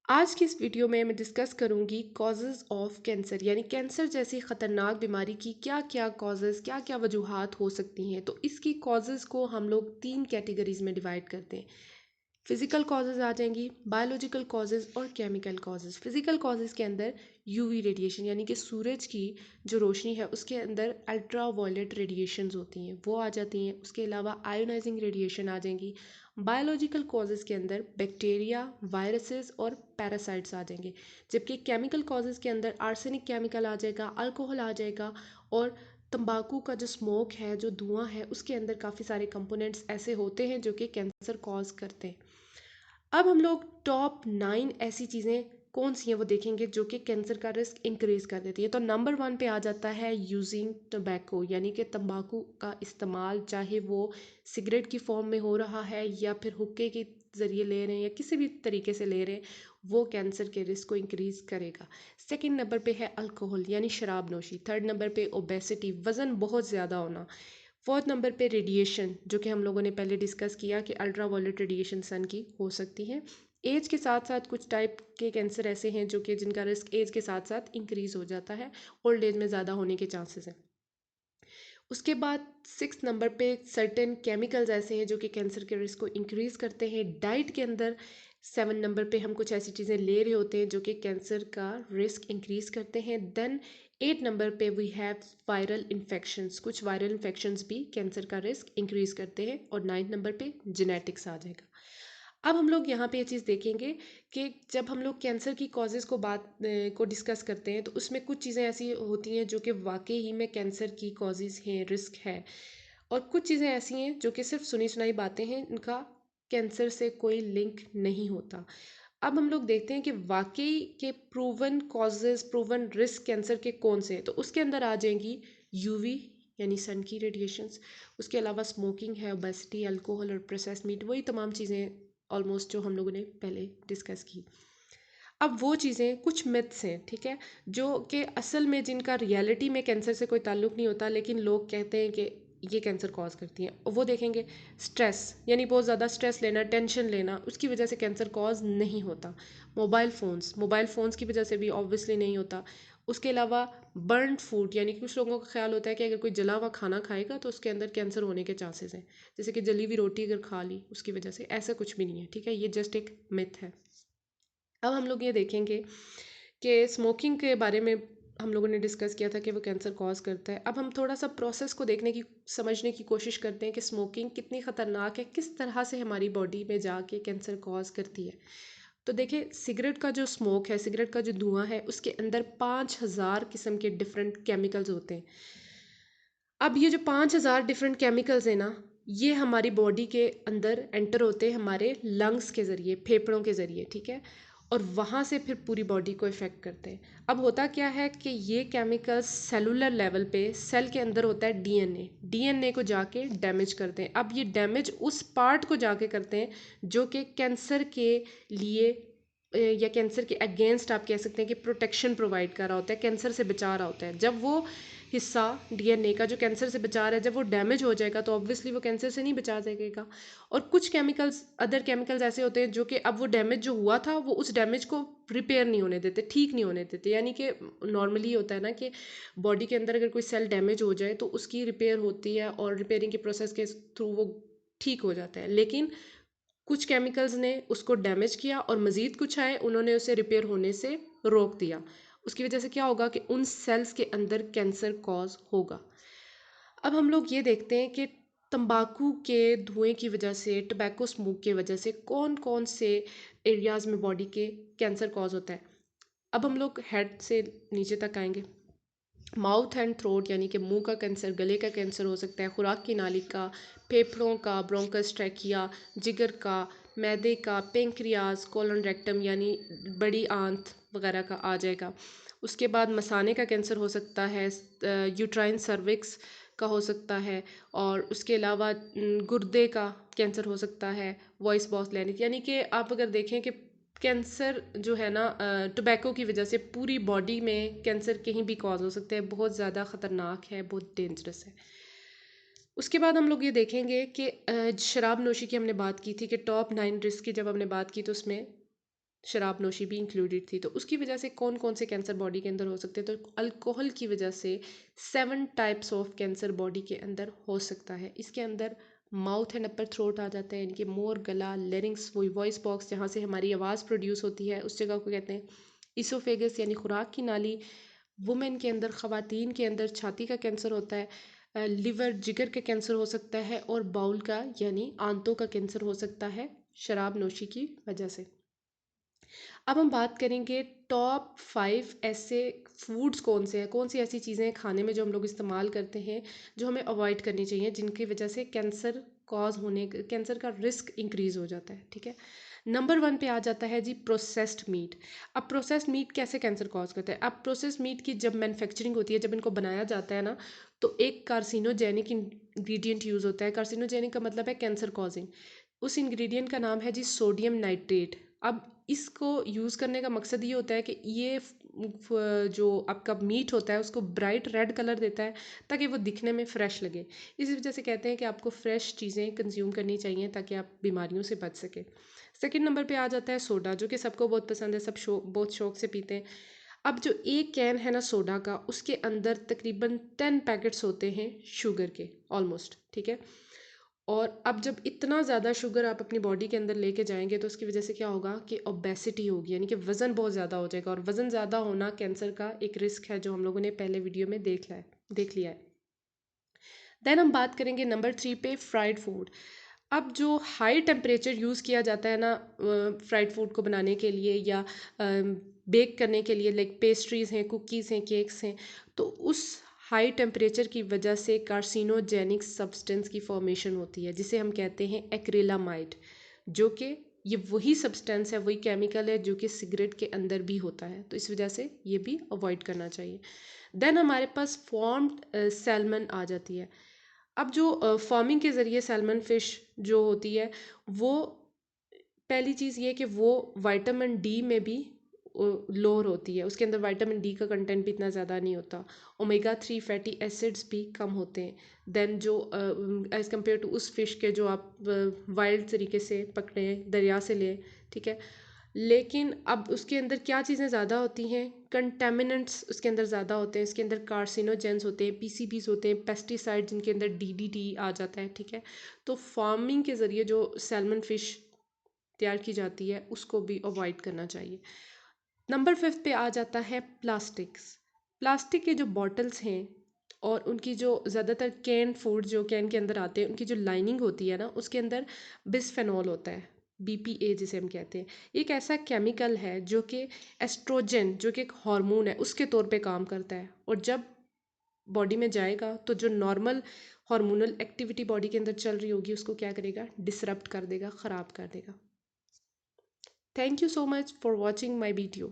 आज की इस वीडियो में मैं डिस्कस करूंगी कॉजेज़ ऑफ कैंसर यानी कैंसर जैसी ख़तरनाक बीमारी की क्या क्या कॉजेज़ क्या क्या वजूहात हो सकती हैं। तो इसकी कॉजेज़ को हम लोग 3 कैटेगरीज में डिवाइड करते हैं। फिज़िकल कॉजेज़ आ जाएंगी, बायोलॉजिकल कॉजेज़ और केमिकल कॉजेज़। फिज़िकल कॉजेज़ के अंदर यूवी रेडिएशन यानी कि सूरज की जो रोशनी है उसके अंदर अल्ट्रा वायलेट रेडिएशंस होती हैं, वो आ जाती हैं। उसके अलावा आयोनाइजिंग रेडिएशन आ जाएंगी। बायोलॉजिकल कॉजेज़ के अंदर बैक्टीरिया, वायरसेस और पैरासाइट्स आ जाएंगे। जबकि केमिकल कॉजेज़ के अंदर आर्सेनिक केमिकल आ जाएगा, अल्कोहल आ जाएगा और तंबाकू का जो स्मोक है, जो धुआं है, उसके अंदर काफ़ी सारे कंपोनेंट्स ऐसे होते हैं जो कि कैंसर कॉज करते हैं। अब हम लोग टॉप 9 ऐसी चीज़ें कौन सी हैं वो देखेंगे जो कि कैंसर का रिस्क इंक्रीज कर देती है। तो नंबर 1 पे आ जाता है यूजिंग टोबैको यानी कि तंबाकू का इस्तेमाल, चाहे वो सिगरेट की फॉर्म में हो रहा है या फिर हुक्के के ज़रिए ले रहे हैं या किसी भी तरीके से ले रहे हैं, वो कैंसर के रिस्क को इंक्रीज करेगा। सेकंड नंबर पे है अल्कोहल यानी शराब नोशी। थर्ड नंबर पे ओबेसिटी, वज़न बहुत ज़्यादा होना। फोर्थ नंबर पे रेडिएशन, जो कि हम लोगों ने पहले डिस्कस किया कि अल्ट्रा वायलेट रेडिएशन सन की हो सकती है। एज के साथ साथ कुछ टाइप के कैंसर ऐसे हैं जो कि जिनका रिस्क एज के साथ साथ इंक्रीज हो जाता है, ओल्ड एज में ज़्यादा होने के चांसेस हैं। उसके बाद सिक्स नंबर पे सर्टेन केमिकल्स ऐसे हैं जो कि कैंसर के रिस्क को इंक्रीज करते हैं डाइट के अंदर। सेवन नंबर पे हम कुछ ऐसी चीज़ें ले रहे होते हैं जो कि कैंसर का रिस्क इंक्रीज करते हैं। देन एट नंबर पे वी हैव वायरल इन्फेक्शंस, कुछ वायरल इन्फेक्शंस भी कैंसर का रिस्क इंक्रीज करते हैं। और नाइन्थ नंबर पे जेनेटिक्स आ जाएगा। अब हम लोग यहाँ पे ये चीज़ देखेंगे कि जब हम लोग कैंसर की कॉजेज़ को डिस्कस करते हैं तो उसमें कुछ चीज़ें ऐसी होती हैं जो कि वाकई ही में कैंसर की कॉजेज़ हैं, रिस्क है। और कुछ चीज़ें ऐसी हैं जो कि सिर्फ सुनी सुनाई बातें हैं, इनका कैंसर से कोई लिंक नहीं होता। अब हम लोग देखते हैं कि वाकई के proven causes, proven risk cancer के कौन से हैं। तो उसके अंदर आ जाएंगी यूवी यानी सन की रेडिएशंस। उसके अलावा स्मोकिंग है, ओबेसिटी, अल्कोहल और प्रोसेस्ड मीट, वही तमाम चीज़ें ऑलमोस्ट जो हम लोगों ने पहले डिस्कस की। अब वो चीज़ें कुछ मिथ्स हैं, ठीक है, जो कि असल में जिनका रियलिटी में कैंसर से कोई ताल्लुक नहीं होता, लेकिन लोग कहते हैं कि ये कैंसर कॉज करती हैं। वो देखेंगे स्ट्रेस यानी बहुत ज़्यादा स्ट्रेस लेना, टेंशन लेना, उसकी वजह से कैंसर कॉज नहीं होता। मोबाइल फ़ोन्स की वजह से भी ऑब्वियसली नहीं होता। उसके अलावा बर्न फूड यानी कि कुछ लोगों का ख्याल होता है कि अगर कोई जला हुआ खाना खाएगा तो उसके अंदर कैंसर होने के चांसेस हैं, जैसे कि जली हुई रोटी अगर खा ली उसकी वजह से। ऐसा कुछ भी नहीं है, ठीक है, ये जस्ट एक मिथ है। अब हम लोग ये देखेंगे कि स्मोकिंग के बारे में हम लोगों ने डिस्कस किया था कि वो कैंसर कॉज करता है। अब हम थोड़ा सा प्रोसेस को देखने की, समझने की कोशिश करते हैं कि स्मोकिंग कितनी ख़तरनाक है, किस तरह से हमारी बॉडी में जाके कैंसर कॉज करती है। तो देखिए, सिगरेट का जो स्मोक है, सिगरेट का जो धुआं है, उसके अंदर 5,000 किस्म के डिफरेंट केमिकल्स होते हैं। अब ये जो 5,000 डिफरेंट केमिकल्स हैं ना, ये हमारी बॉडी के अंदर एंटर होते हैं हमारे लंग्स के ज़रिए, फेफड़ों के ज़रिए, ठीक है, और वहाँ से फिर पूरी बॉडी को इफ़ेक्ट करते हैं। अब होता क्या है कि ये केमिकल्स सेलुलर लेवल पे, सेल के अंदर होता है डीएनए, डीएनए को जाके डैमेज करते हैं। अब ये डैमेज उस पार्ट को जाके करते हैं जो कि कैंसर के लिए या कैंसर के अगेंस्ट आप कह सकते हैं कि प्रोटेक्शन प्रोवाइड कर रहा होता है, कैंसर से बचा रहा होता है। जब वो हिस्सा डीएनए का जो कैंसर से बचा रहा है, जब वो डैमेज हो जाएगा तो ऑब्वियसली वो कैंसर से नहीं बचा सकेगा। और कुछ केमिकल्स, अदर केमिकल्स ऐसे होते हैं जो कि अब वो डैमेज जो हुआ था वो उस डैमेज को रिपेयर नहीं होने देते, ठीक नहीं होने देते। यानी कि नॉर्मली होता है ना कि बॉडी के अंदर अगर कोई सेल डैमेज हो जाए तो उसकी रिपेयर होती है और रिपेयरिंग के प्रोसेस के थ्रू वो ठीक हो जाता है। लेकिन कुछ केमिकल्स ने उसको डैमेज किया और मज़ीद कुछ आए, उन्होंने उसे रिपेयर होने से रोक दिया। उसकी वजह से क्या होगा कि उन सेल्स के अंदर कैंसर कॉज होगा। अब हम लोग ये देखते हैं कि तंबाकू के धुएं की वजह से, टबैको स्मोक की वजह से कौन कौन से एरियाज़ में बॉडी के कैंसर कॉज होता है। अब हम लोग हेड से नीचे तक आएंगे। माउथ एंड थ्रोट यानी कि मुंह का कैंसर, गले का कैंसर हो सकता है, खुराक की नाली का, फेफड़ों का, ब्रोंकस ट्रैकिया, जिगर का, मैदे का, पेंक्रियाज, कोलन रेक्टम यानी बड़ी आंत वगैरह का आ जाएगा। उसके बाद मसाने का कैंसर हो सकता है, यूट्राइन सर्विक्स का हो सकता है, और उसके अलावा गुर्दे का कैंसर हो सकता है, वॉइस बॉक्स लैरिंक्स। यानी कि आप अगर देखें कि कैंसर जो है ना, टोबैको की वजह से पूरी बॉडी में कैंसर कहीं भी कॉज हो सकते हैं, बहुत ज़्यादा ख़तरनाक है, बहुत डेंजरस है। उसके बाद हम लोग ये देखेंगे कि शराब नोशी की हमने बात की थी कि टॉप 9 रिस्क की जब हमने बात की तो उसमें शराब नोशी भी इंक्लूडेड थी। तो उसकी वजह से कौन कौन से कैंसर बॉडी के अंदर हो सकते हैं, तो अल्कोहल की वजह से 7 टाइप्स ऑफ कैंसर बॉडी के अंदर हो सकता है। इसके अंदर माउथ एंड अपर थ्रोट आ जाता है, यानी कि मोर, गला, लेरिंग्स, वही वॉइस बॉक्स जहाँ से हमारी आवाज़ प्रोड्यूस होती है, उस जगह को कहते हैं। इसोफेगस यानी खुराक की नाली, वुमेन के अंदर, ख़वातीन के अंदर छाती का कैंसर होता है, लिवर जिगर का कैंसर हो सकता है, और बाउल का यानी आंतों का कैंसर हो सकता है शराब नोशी की वजह से। अब हम बात करेंगे टॉप 5 ऐसे फूड्स कौन से हैं, कौन सी ऐसी चीज़ें हैं खाने में जो हम लोग इस्तेमाल करते हैं जो हमें अवॉइड करनी चाहिए, जिनकी वजह से कैंसर कैंसर का रिस्क इंक्रीज़ हो जाता है। ठीक है, नंबर 1 पे आ जाता है जी प्रोसेस्ड मीट। अब प्रोसेस्ड मीट कैसे कैंसर कॉज करता है? अब प्रोसेस्ड मीट की जब मैन्युफैक्चरिंग होती है, जब इनको बनाया जाता है ना, तो एक कार्सिनोजेनिक इंग्रेडिएंट यूज़ होता है। कार्सिनोजेनिक का मतलब है कैंसर कॉजिंग। उस इंग्रेडिएंट का नाम है जी सोडियम नाइट्रेट। अब इसको यूज़ करने का मकसद ये होता है कि ये जो आपका मीट होता है उसको ब्राइट रेड कलर देता है, ताकि वो दिखने में फ़्रेश लगे। इसी वजह से कहते हैं कि आपको फ़्रेश चीज़ें कंज्यूम करनी चाहिए ताकि आप बीमारियों से बच सकें। सेकंड नंबर पे आ जाता है सोडा, जो कि सबको बहुत पसंद है, सब बहुत शौक से पीते हैं। अब जो एक कैन है ना सोडा का, उसके अंदर तकरीबन 10 पैकेट्स होते हैं शुगर के, ऑलमोस्ट। ठीक है, और अब जब इतना ज़्यादा शुगर आप अपनी बॉडी के अंदर लेके जाएंगे तो उसकी वजह से क्या होगा कि ओबेसिटी होगी, यानी कि वज़न बहुत ज़्यादा हो जाएगा, और वज़न ज़्यादा होना कैंसर का एक रिस्क है, जो हम लोगों ने पहले वीडियो में देख लिया है। देन हम बात करेंगे नंबर 3 पे, फ्राइड फूड। अब जो हाई टेम्परेचर यूज़ किया जाता है ना फ्राइड फूड को बनाने के लिए या बेक करने के लिए, लाइक पेस्ट्रीज़ हैं, कुकीज़ हैं, केक्स हैं, तो उस हाई टेम्परेचर की वजह से कार्सिनोजेनिक सब्सटेंस की फॉर्मेशन होती है, जिसे हम कहते हैं एक्रिलामाइड, जो कि ये वही सब्सटेंस है, वही केमिकल है जो कि सिगरेट के अंदर भी होता है। तो इस वजह से ये भी अवॉइड करना चाहिए। देन हमारे पास फॉर्म्ड सैल्मन आ जाती है। अब जो फार्मिंग के ज़रिए सैल्मन फ़िश जो होती है, वो पहली चीज़ ये कि वो विटामिन डी में भी लोअर होती है, उसके अंदर विटामिन डी का कंटेंट भी इतना ज़्यादा नहीं होता। ओमेगा 3 फैटी एसिड्स भी कम होते हैं देन जो एज़ कम्पेयर टू उस फ़िश के जो आप वाइल्ड तरीके से पकड़े, दरिया से लें। ठीक है, लेकिन अब उसके अंदर क्या चीज़ें ज़्यादा होती हैं, कंटेमिनेंट्स उसके अंदर ज़्यादा होते हैं, इसके अंदर कार्सिनोजेंस होते हैं, पीसीबीज होते हैं, पेस्टिसाइड जिनके अंदर डीडीटी आ जाता है। ठीक है, तो फार्मिंग के ज़रिए जो सैल्मन फ़िश तैयार की जाती है उसको भी अवॉइड करना चाहिए। नंबर 5 पे आ जाता है प्लास्टिक्स। प्लास्टिक के जो बॉटल्स हैं और उनकी जो ज़्यादातर कैन फूड जो कैन के अंदर आते हैं, उनकी जो लाइनिंग होती है ना, उसके अंदर बिस्फेनॉल होता है, बीपीए जिसे हम कहते हैं। एक ऐसा केमिकल है जो कि एस्ट्रोजन, जो कि एक हार्मोन है, उसके तौर पे काम करता है, और जब बॉडी में जाएगा तो जो नॉर्मल हार्मोनल एक्टिविटी बॉडी के अंदर चल रही होगी उसको क्या करेगा, डिसरप्ट कर देगा, ख़राब कर देगा। Thank you so much for watching my video.